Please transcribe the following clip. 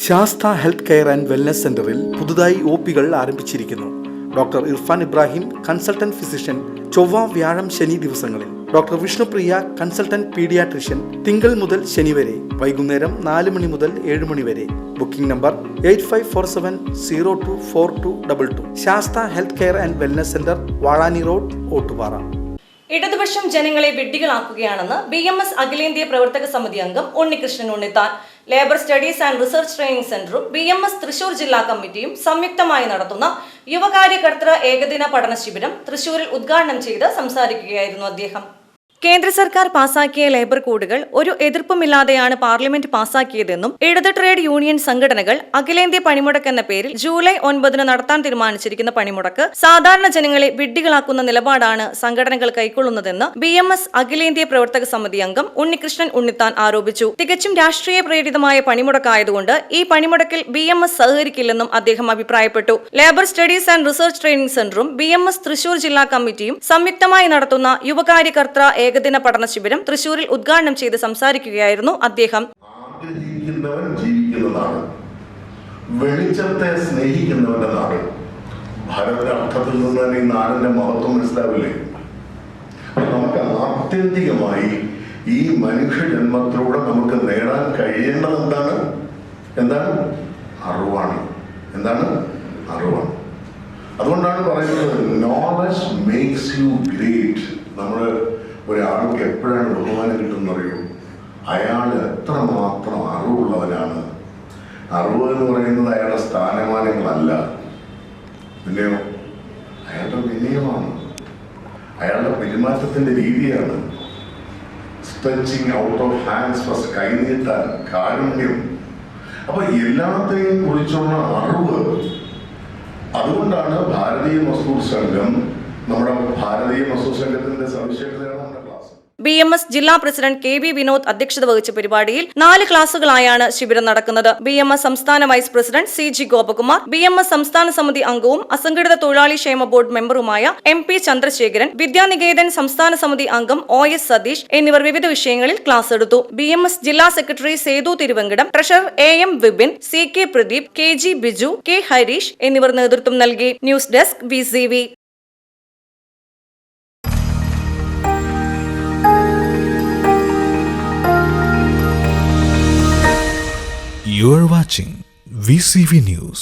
Sastha health care and wellness സെന്ററിൽ പുതുതായി ഒപികൾ ആരംഭിച്ചിരിക്കുന്നു. Doctor Irfan Ibrahim, consultant physician, ചൊവ്വ, വ്യാഴം, ശനി ദിവസങ്ങളിൽ. ഡോക്ടർ വിഷ്ണുപ്രിയ, കൺസൾട്ടന്റ് പീഡിയാട്രിഷ്യൻ, തിങ്കൾ മുതൽ ശനി വരെ, വൈകുന്നേരം 4 മണി മുതൽ 7 മണി വരെ. Booking number 8547024222. Sastha health care and wellness centre, Vazhani road, Ottupara. ഇടതുപക്ഷം ജനങ്ങളെ വിഡ്ഢികളാക്കുകയാണെന്ന് BMS അഖിലേന്ത്യാ പ്രവർത്തക സമിതി അംഗം Unnikrishnan Unnithan. Labour studies and research training സെന്ററും BMS തൃശൂർ ജില്ലാ കമ്മിറ്റിയും സംയുക്തമായി നടത്തുന്ന യുവകാര്യകർത്തൃ ഏകദിന പഠന ശിബിരം തൃശൂരിൽ ഉദ്ഘാടനം ചെയ്ത് സംസാരിക്കുകയായിരുന്നു അദ്ദേഹം. കേന്ദ്ര സർക്കാർ പാസാക്കിയ ലേബർ കോഡുകൾ ഒരു എതിർപ്പുമില്ലാതെയാണ് പാർലമെന്റ് പാസാക്കിയതെന്നും ഇടത് ട്രേഡ് യൂണിയൻ സംഘടനകൾ അഖിലേന്ത്യാ പണിമുടക്ക് എന്ന പേരിൽ ജൂലൈ 9 നടത്താൻ തീരുമാനിച്ചിരിക്കുന്ന പണിമുടക്ക് സാധാരണ ജനങ്ങളെ വിഡ്ഢികളാക്കുന്ന നിലപാടാണ് സംഘടനകൾ കൈക്കൊള്ളുന്നതെന്ന് BMS അഖിലേന്ത്യാ പ്രവർത്തക സമിതി അംഗം ഉണ്ണികൃഷ്ണൻ ഉണ്ണിത്താൻ ആരോപിച്ചു. തികച്ചും രാഷ്ട്രീയ പ്രേരിതമായ പണിമുടക്കായതുകൊണ്ട് ഈ പണിമുടക്കിൽ BMS സഹകരിക്കില്ലെന്നും അദ്ദേഹം അഭിപ്രായപ്പെട്ടു. Labour studies and research training സെന്ററും BMS തൃശൂർ ജില്ലാ കമ്മിറ്റിയും സംയുക്തമായി നടത്തുന്ന യുവകാര്യകർത്തൃ ഏകദിന പഠന ശിബിരം തൃശൂരിൽ ഉദ്ഘാടനം ചെയ്ത് സംസാരിക്കുകയായിരുന്നു അദ്ദേഹം. ആഗ്രഹിക്കുന്നവൻ ജീവിക്കുന്ന നാട്, വെളിച്ചത്തെ സ്നേഹിക്കുന്നവന്റെ നാട്. ഭാരതത്തിന്റെ അർത്ഥത്തിൽ നിന്ന് തന്നെ ഈ നാടിന്റെ മഹത്വം മനസ്സിലാവില്ലേ? നമുക്ക് ആത്യന്തികമായി ഈ മനുഷ്യ ജന്മത്തിലൂടെ നമുക്ക് നേടാൻ കഴിയേണ്ടത് എന്താണ്? അറിവാണ്. അറിവാണ്. അതുകൊണ്ടാണ് പറയുന്നത് നോളജ് മേക്സ് യു ഗ്രേറ്റ്. നമ്മൾ ഒരാൾക്ക് എപ്പോഴാണ് ബഹുമാനം കിട്ടുന്നറിയോ? അയാൾ എത്രമാത്രം അറിവുള്ളവനാണ്. അറിവ് എന്ന് പറയുന്നത് അയാളുടെ സ്ഥാനമാനങ്ങളല്ല, പിന്നെയോ അയാളുടെ വിനയമാണ്, അയാളുടെ പെരുമാറ്റത്തിന്റെ രീതിയാണ്. Stretching out of hands first, കൈനീട്ടാൻ, കാരുണ്യം. അപ്പൊ എല്ലാത്തെയും കുറിച്ചുള്ള അറിവ്. അതുകൊണ്ടാണ് ഭാരതീയ മസ്ദൂർ സംഘം, നമ്മുടെ ഭാരതീയ മസ്ദൂർ സംഘത്തിന്റെ സവിശേഷതയാണ് നമ്മുടെ ക്ലാസ്. BMS ജില്ലാ പ്രസിഡന്റ് KV വിനോദ് അധ്യക്ഷത വഹിച്ച പരിപാടിയിൽ 4 ക്ലാസുകളായാണ് ശിബിരം നടക്കുന്നത്. BMS സംസ്ഥാന vice president CG Gopakumar, BMS സംസ്ഥാന സമിതി അംഗവും അസംഘടിത തൊഴിലാളി ക്ഷേമ ബോർഡ് മെമ്പറുമായ MP ചന്ദ്രശേഖരൻ, വിദ്യാനികേതൻ സംസ്ഥാന സമിതി അംഗം OS സതീഷ് എന്നിവർ വിവിധ വിഷയങ്ങളിൽ ക്ലാസ് എടുത്തു. BMS ജില്ലാ secretary Sethu Thiruvankadam, treasurer AM Vipin, CK Pradeep, KG Biju, K Harish എന്നിവർ നേതൃത്വം നൽകി. News desk VCV. You are watching VCV News.